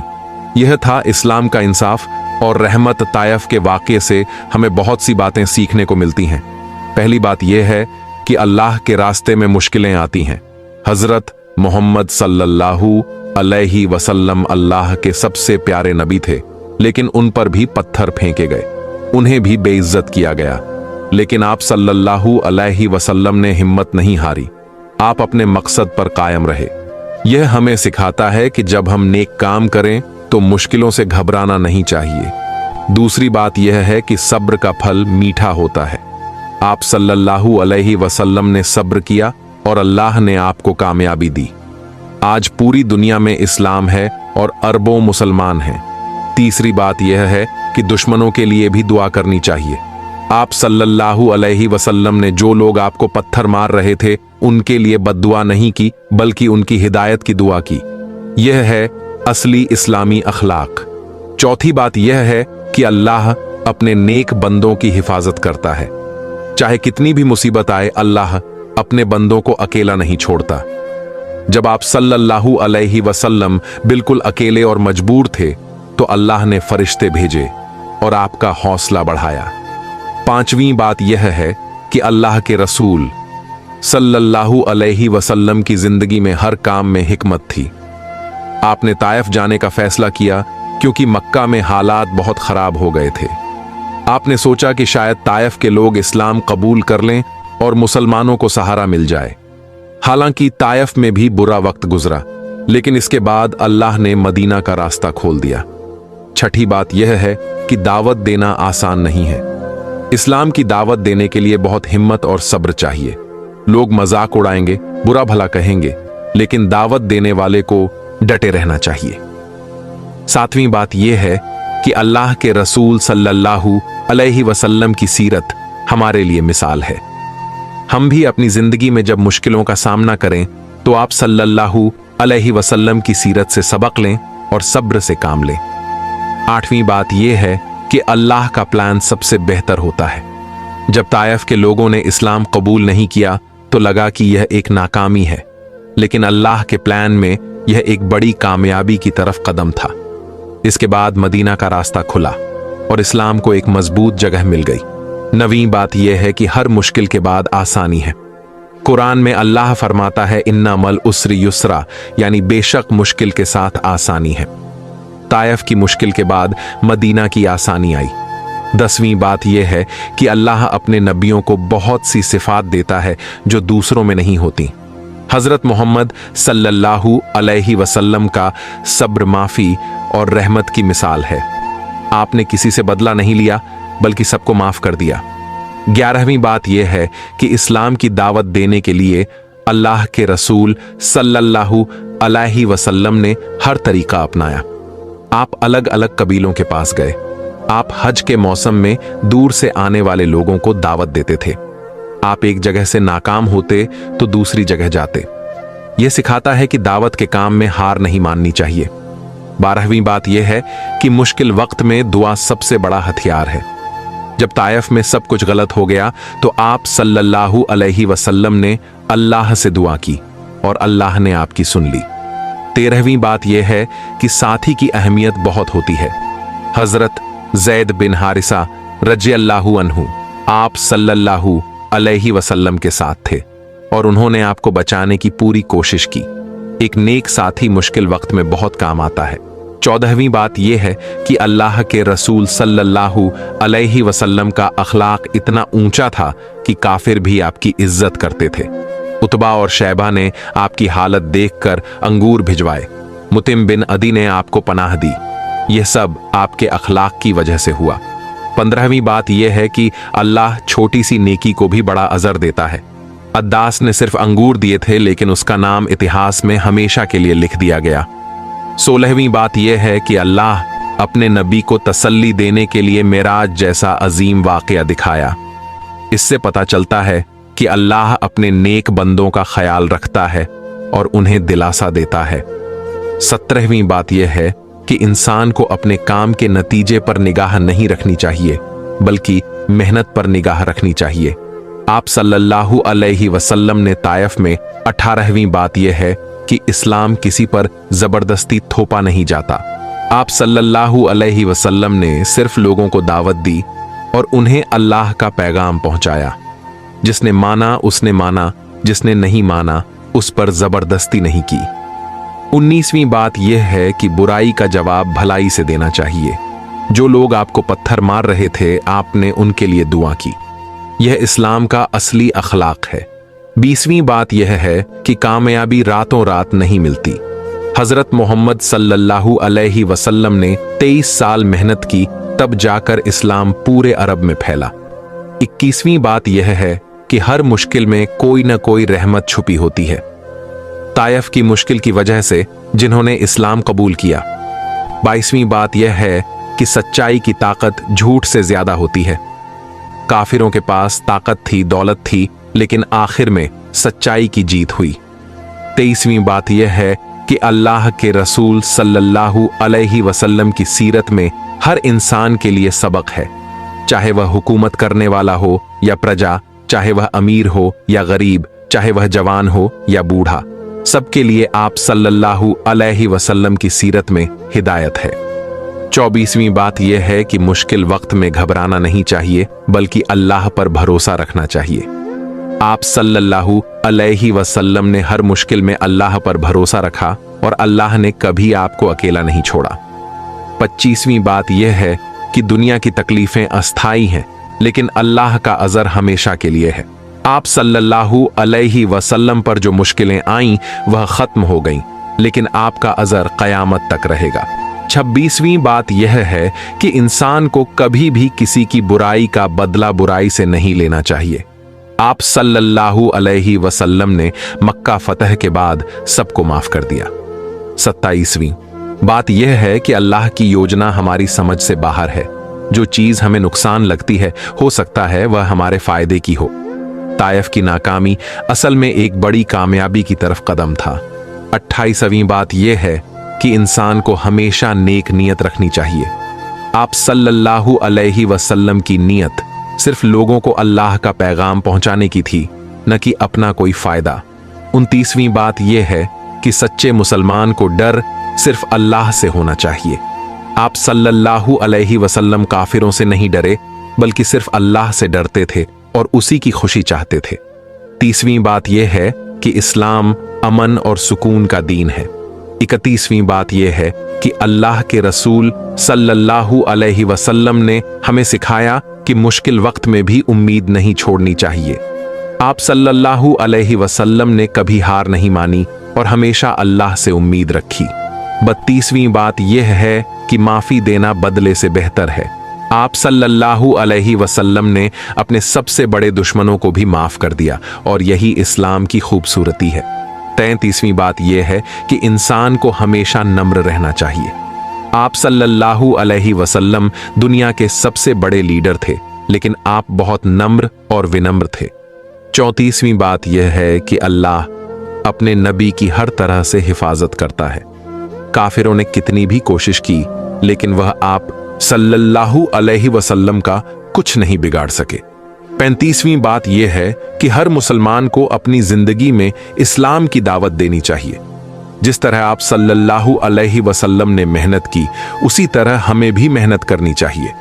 यह था इस्लाम का इंसाफ और रहमत। तायफ के वाक़े से हमें बहुत सी बातें सीखने को मिलती हैं। पहली बात यह है कि अल्लाह के रास्ते में मुश्किलें आती हैं। हजरत मोहम्मद सल्लल्लाहु अलैहि वसल्लम अल्लाह के सबसे प्यारे नबी थे, लेकिन उन पर भी पत्थर फेंके गए, उन्हें भी बेइज्जत किया गया। लेकिन आप सल्लल्लाहु अलैहि वसल्लम ने हिम्मत नहीं हारी। आप अपने मकसद पर कायम रहे। यह हमें सिखाता है कि जब हम नेक काम करें तो मुश्किलों से घबराना नहीं चाहिए। दूसरी बात यह है कि सब्र का फल मीठा होता है। आप सल्लल्लाहु अलैहि वसल्लम ने सब्र किया और अल्लाह ने आपको कामयाबी दी। आज पूरी दुनिया में इस्लाम है और अरबों मुसलमान हैं। तीसरी बात यह है कि दुश्मनों के लिए भी दुआ करनी चाहिए। आप सल्लल्लाहु अलैहि वसल्लम ने जो लोग आपको पत्थर मार रहे थे उनके लिए बद्दुआ नहीं की, बल्कि उनकी हिदायत की दुआ की। यह है असली इस्लामी अखलाक। चौथी बात यह है कि अल्लाह अपने नेक बंदों की हिफाजत करता है। चाहे कितनी भी मुसीबत आए, अल्लाह अपने बंदों को अकेला नहीं छोड़ता। जब आप सल्लल्लाहु अलैहि वसल्लम बिल्कुल अकेले और मजबूर थे तो अल्लाह ने फरिश्ते भेजे और आपका हौसला बढ़ाया। पांचवी बात यह है कि अल्लाह के रसूल सल्लल्लाहु अलैहि वसल्लम की जिंदगी में हर काम में हिकमत थी। आपने ताइफ जाने का फैसला किया क्योंकि मक्का में हालात बहुत खराब हो गए थे। आपने सोचा कि शायद ताइफ के लोग इस्लाम कबूल कर लें और मुसलमानों को सहारा मिल जाए। हालांकि ताइफ में भी बुरा वक्त गुजरा, लेकिन इसके बाद अल्लाह ने मदीना का रास्ता खोल दिया। छठी बात यह है कि दावत देना आसान नहीं है। इस्लाम की दावत देने के लिए बहुत हिम्मत और सब्र चाहिए। लोग मजाक उड़ाएंगे, बुरा भला कहेंगे, लेकिन दावत देने वाले को डटे रहना चाहिए। सातवीं बात यह है कि अल्लाह के रसूल सल्लल्लाहु अलैहि वसल्लम की सीरत हमारे लिए मिसाल है। हम भी अपनी जिंदगी में जब मुश्किलों का सामना करें तो आप सल्लल्लाहु अलैहि वसल्लम की सीरत से सबक लें और सब्र से काम लें। आठवीं बात यह है कि अल्लाह का प्लान सबसे बेहतर होता है। जब ताइफ के लोगों ने इस्लाम कबूल नहीं किया तो लगा कि यह एक नाकामी है, लेकिन अल्लाह के प्लान में यह एक बड़ी कामयाबी की तरफ कदम था। इसके बाद मदीना का रास्ता खुला और इस्लाम को एक मजबूत जगह मिल गई। नवीं बात यह है कि हर मुश्किल के बाद आसानी है। कुरान में अल्लाह फरमाता है, इन्ना मल उसरी युसरा, यानी बेशक मुश्किल के साथ आसानी है। ताइफ की मुश्किल के बाद मदीना की आसानी आई। 10वीं बात यह है कि अल्लाह अपने नबियों को बहुत सी सिफात देता है जो दूसरों में नहीं होती। हजरत मोहम्मद सल्लल्लाहु अलैहि वसल्लम का सब्र, माफी और रहमत की मिसाल है। आपने किसी से बदला नहीं लिया, बल्कि सबको माफ कर दिया। 11वीं बात यह है कि इस्लाम की दावत देने के लिए अल्लाह के रसूल सल्लल्लाहु अलैहि वसल्लम ने हर तरीका अपनाया। आप अलग अलग कबीलों के पास गए। आप हज के मौसम में दूर से आने वाले लोगों को दावत देते थे। आप एक जगह से नाकाम होते तो दूसरी जगह जाते। यह सिखाता है कि दावत के काम में हार नहीं माननी चाहिए। 12वीं बात यह है कि मुश्किल वक्त में दुआ सबसे बड़ा हथियार है। जब ताइफ में सब कुछ गलत हो गया तो आप सल्लल्लाहु अलैहि वसल्लम ने अल्लाह से दुआ की और अल्लाह ने आपकी सुन ली। 13वीं बात यह है कि साथी की अहमियत बहुत होती है। हजरत ज़ैद बिन हारिसा रज़ियल्लाहु अन्हु आप सल्लल्लाहु अलैहि वसल्लम के साथ थे और उन्होंने आपको बचाने की पूरी कोशिश की। एक नेक साथी मुश्किल वक्त में बहुत काम आता है। 14वीं बात यह है कि अल्लाह के रसूल सल्लल्लाहु अलैहि वसल्लम का अखलाक इतना ऊंचा था कि काफिर भी आपकी इज्जत करते थे। उतबा और शैबा ने आपकी हालत देखकर अंगूर भिजवाए। मुतिम बिन अदी ने आपको पनाह दी। यह सब आपके अखलाक की वजह से हुआ। 15वीं बात यह है कि अल्लाह छोटी सी नेकी को भी बड़ा अजर देता है। अद्दास ने सिर्फ अंगूर दिए थे, लेकिन उसका नाम इतिहास में हमेशा के लिए लिख दिया गया। 16वीं बात यह है कि अल्लाह अपने नबी को तसल्ली देने के लिए मेराज जैसा अजीम वाक़या दिखाया। इससे पता चलता है कि अल्लाह अपने नेक बंदों का ख्याल रखता है और उन्हें दिलासा देता है। 17वीं बात यह है कि इंसान को अपने काम के नतीजे पर निगाह नहीं रखनी चाहिए, बल्कि मेहनत पर निगाह रखनी चाहिए। आप सल्लल्लाहु अलैहि वसल्लम ने ताइफ में 18वीं बात यह है कि इस्लाम किसी पर जबरदस्ती थोपा नहीं जाता। आप सल्लल्लाहु अलैहि वसल्लम ने सिर्फ लोगों को दावत दी और उन्हें अल्लाह का पैगाम पहुंचाया। जिसने माना उसने माना, जिसने नहीं माना उस पर जबरदस्ती नहीं की। 19वीं बात यह है कि बुराई का जवाब भलाई से देना चाहिए। जो लोग आपको पत्थर मार रहे थे, आपने उनके लिए दुआ की। यह इस्लाम का असली अखलाक है। 20वीं बात यह है कि कामयाबी रातों रात नहीं मिलती। हजरत मोहम्मद सल्लल्लाहु अलैहि वसल्लम ने 23 साल मेहनत की, तब जाकर इस्लाम पूरे अरब में फैला। 21वीं बात यह है कि हर मुश्किल में कोई न कोई रहमत छुपी होती है। ताइफ की मुश्किल की वजह से जिन्होंने इस्लाम कबूल किया। 22वीं बात यह है कि सच्चाई की ताकत झूठ से ज्यादा होती है। काफिरों के पास ताकत थी, दौलत थी, लेकिन आखिर में सच्चाई की जीत हुई। 23वीं बात यह है कि अल्लाह के रसूल सल्लल्लाहु अलैहि वसल्लम की सीरत में हर इंसान के लिए सबक है, चाहे वह हुकूमत करने वाला हो या प्रजा, चाहे वह अमीर हो या गरीब, चाहे वह जवान हो या बूढ़ा, सबके लिए आप सल्लल्लाहु अलैहि वसल्लम की सीरत में हिदायत है। 24वीं बात यह है कि मुश्किल वक्त में घबराना नहीं चाहिए, बल्कि अल्लाह पर भरोसा रखना चाहिए। आप सल्लल्लाहु अलैहि वसल्लम ने हर मुश्किल में अल्लाह पर भरोसा रखा और अल्लाह ने कभी आपको अकेला नहीं छोड़ा। 25वीं बात यह है कि दुनिया की तकलीफें अस्थाई हैं, लेकिन अल्लाह का अजर हमेशा के लिए है। आप सल्लल्लाहु अलैहि वसल्लम पर जो मुश्किलें आईं वह खत्म हो गईं, लेकिन आपका अजर कयामत तक रहेगा। 26वीं बात यह है कि इंसान को कभी भी किसी की बुराई का बदला बुराई से नहीं लेना चाहिए। आप सल्लल्लाहु अलैहि वसल्लम ने मक्का फतह के बाद सबको माफ कर दिया। 27वीं बात यह है कि अल्लाह की योजना हमारी समझ से बाहर है। जो चीज हमें नुकसान लगती है, हो सकता है वह हमारे फायदे की हो। ताइफ की नाकामी असल में एक बड़ी कामयाबी की तरफ कदम था। 28वीं बात यह है कि इंसान को हमेशा नेक नीयत रखनी चाहिए। आप सल्लल्लाहु अलैहि वसल्लम की नीयत सिर्फ लोगों को अल्लाह का पैगाम पहुंचाने की थी, न कि अपना कोई फायदा। 29वीं बात यह है कि सच्चे मुसलमान को डर सिर्फ अल्लाह से होना चाहिए। आप सल्लल्लाहु अलैहि वसल्लम काफिरों से नहीं डरे, बल्कि सिर्फ अल्लाह से डरते थे और उसी की खुशी चाहते थे। 30वीं बात यह है कि इस्लाम अमन और सुकून का दीन है। 31वीं बात यह है कि अल्लाह के रसूल सल्लल्लाहु अलैहि वसल्लम ने हमें सिखाया कि मुश्किल वक्त में भी उम्मीद नहीं छोड़नी चाहिए। आप सल्लल्लाहु अलैहि वसल्लम ने कभी हार नहीं मानी और हमेशा अल्लाह से उम्मीद रखी। 32वीं बात यह है कि माफी देना बदले से बेहतर है। आप सल्लल्लाहु अलैहि वसल्लम ने अपने सबसे बड़े दुश्मनों को भी माफ कर दिया और यही इस्लाम की खूबसूरती है। 33वीं बात यह है कि इंसान को हमेशा नम्र रहना चाहिए। आप सल्लल्लाहु अलैहि वसल्लम दुनिया के सबसे बड़े लीडर थे, लेकिन आप बहुत नम्र और विनम्र थे। 34वीं बात यह है कि अल्लाह अपने नबी की हर तरह से हिफाजत करता है। काफिरों ने कितनी भी कोशिश की, लेकिन वह आप सल्लल्लाहु अलैहि वसल्लम का कुछ नहीं बिगाड़ सके। 35वीं बात यह है कि हर मुसलमान को अपनी जिंदगी में इस्लाम की दावत देनी चाहिए। जिस तरह आप सल्लल्लाहु अलैहि वसल्लम ने मेहनत की, उसी तरह हमें भी मेहनत करनी चाहिए।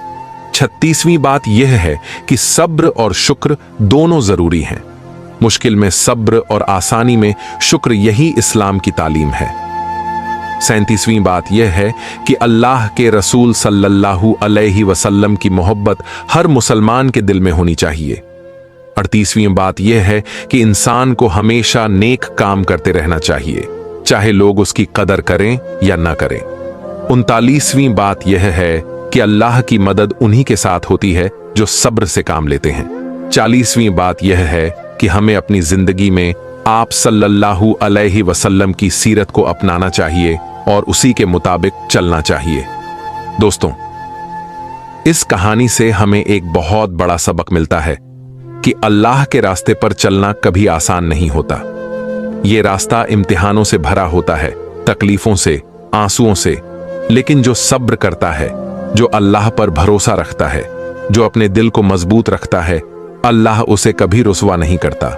36वीं बात यह है कि सब्र और शुक्र दोनों जरूरी हैं। मुश्किल में सब्र और आसानी में शुक्र, यही इस्लाम की तालीम है। 37वीं बात यह है कि अल्लाह के रसूल सल्लल्लाहु अलैहि वसल्लम की मोहब्बत हर मुसलमान के दिल में होनी चाहिए। 38वीं बात यह है कि इंसान को हमेशा नेक काम करते रहना चाहिए, चाहे लोग उसकी कदर करें या ना करें। 39वीं बात यह है कि अल्लाह की मदद उन्हीं के साथ होती है जो सब्र से काम लेते हैं। 40वीं बात यह है कि हमें अपनी जिंदगी में आप सल्लल्लाहु अलैहि वसल्लम की सीरत को अपनाना चाहिए और उसी के मुताबिक चलना चाहिए। दोस्तों, इस कहानी से हमें एक बहुत बड़ा सबक मिलता है कि अल्लाह के रास्ते पर चलना कभी आसान नहीं होता। ये रास्ता इम्तिहानों से भरा होता है, तकलीफों से, आंसुओं से, लेकिन जो सब्र करता है, जो अल्लाह पर भरोसा रखता है, जो अपने दिल को मजबूत रखता है, अल्लाह उसे कभी रुसवा नहीं करता।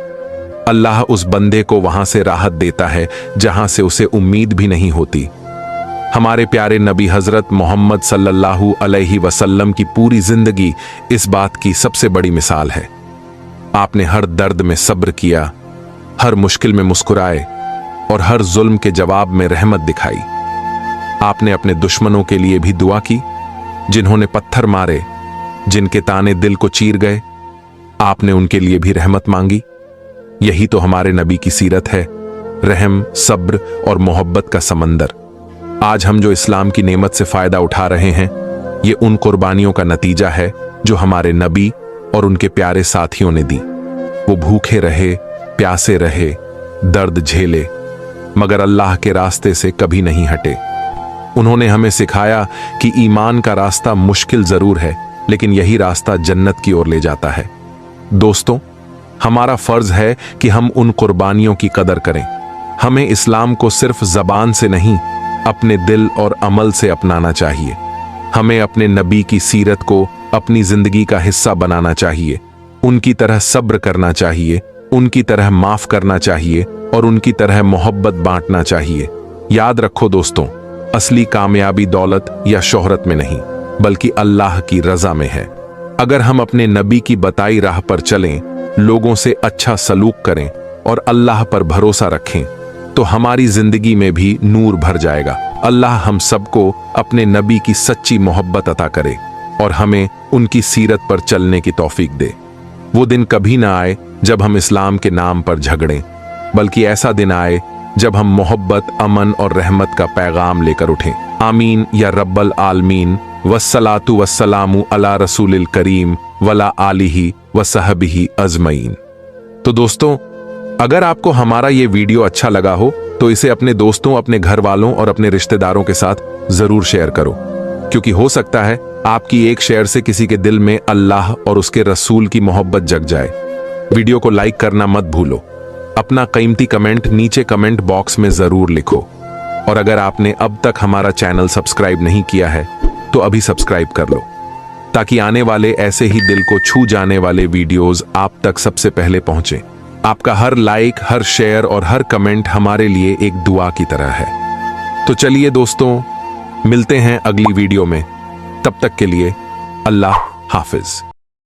अल्लाह उस बंदे को वहां से राहत देता है जहां से उसे उम्मीद भी नहीं होती। हमारे प्यारे नबी हजरत मोहम्मद सल्लल्लाहु अलैहि वसल्लम की पूरी जिंदगी इस बात की सबसे बड़ी मिसाल है। आपने हर दर्द में सब्र किया, हर मुश्किल में मुस्कुराए और हर जुल्म के जवाब में रहमत दिखाई। आपने अपने दुश्मनों के लिए भी दुआ की, जिन्होंने पत्थर मारे, जिनके ताने दिल को चीर गए, आपने उनके लिए भी रहमत मांगी। यही तो हमारे नबी की सीरत है, रहम, सब्र और मोहब्बत का समंदर। आज हम जो इस्लाम की नेमत से फायदा उठा रहे हैं, ये उन कुर्बानियों का नतीजा है जो हमारे नबी और उनके प्यारे साथियों ने दी। वो भूखे रहे, प्यासे रहे, दर्द झेले, मगर अल्लाह के रास्ते से कभी नहीं हटे। उन्होंने हमें सिखाया कि ईमान का रास्ता मुश्किल जरूर है, लेकिन यही रास्ता जन्नत की ओर ले जाता है। दोस्तों, हमारा फर्ज है कि हम उन कुर्बानियों की कदर करें। हमें इस्लाम को सिर्फ जबान से नहीं, अपने दिल और अमल से अपनाना चाहिए। हमें अपने नबी की सीरत को अपनी जिंदगी का हिस्सा बनाना चाहिए। उनकी तरह सब्र करना चाहिए, उनकी तरह माफ करना चाहिए और उनकी तरह मोहब्बत बांटना चाहिए। याद रखो दोस्तों, असली कामयाबी दौलत या शोहरत में नहीं, बल्कि अल्लाह की रजा में है। अगर हम अपने नबी की बताई राह पर चलें, लोगों से अच्छा सलूक करें और अल्लाह पर भरोसा रखें, तो हमारी जिंदगी में भी नूर भर जाएगा। अल्लाह हम सबको अपने नबी की सच्ची मोहब्बत अता करे और हमें उनकी सीरत पर चलने की तौफीक दे। वो दिन कभी ना आए जब हम इस्लाम के नाम पर झगड़ें, बल्कि ऐसा दिन आए जब हम मोहब्बत, अमन और रहमत का पैगाम लेकर उठें। आमीन या रब्बल आलमीन। वस्सलातु वस्सलामु अला रसूलिल करीम वला आलिही वसहबिही अजमईन। तो दोस्तों, अगर आपको हमारा ये वीडियो अच्छा लगा हो तो इसे अपने दोस्तों, अपने घर वालों और अपने रिश्तेदारों के साथ जरूर शेयर करो, क्योंकि हो सकता है आपकी एक शेयर से किसी के दिल में अल्लाह और उसके रसूल की मोहब्बत जग जाए। वीडियो को लाइक करना मत भूलो। अपना कीमती कमेंट नीचे कमेंट बॉक्स में जरूर लिखो। और अगर आपने अब तक हमारा चैनल सब्सक्राइब नहीं किया है तो अभी सब्सक्राइब कर लो, ताकि आने वाले ऐसे ही दिल को छू जाने वाले वीडियोस आप तक सबसे पहले पहुंचे। आपका हर लाइक, हर शेयर और हर कमेंट हमारे लिए एक दुआ की तरह है। तो चलिए दोस्तों, मिलते हैं अगली वीडियो में। तब तक के लिए अल्लाह हाफिज।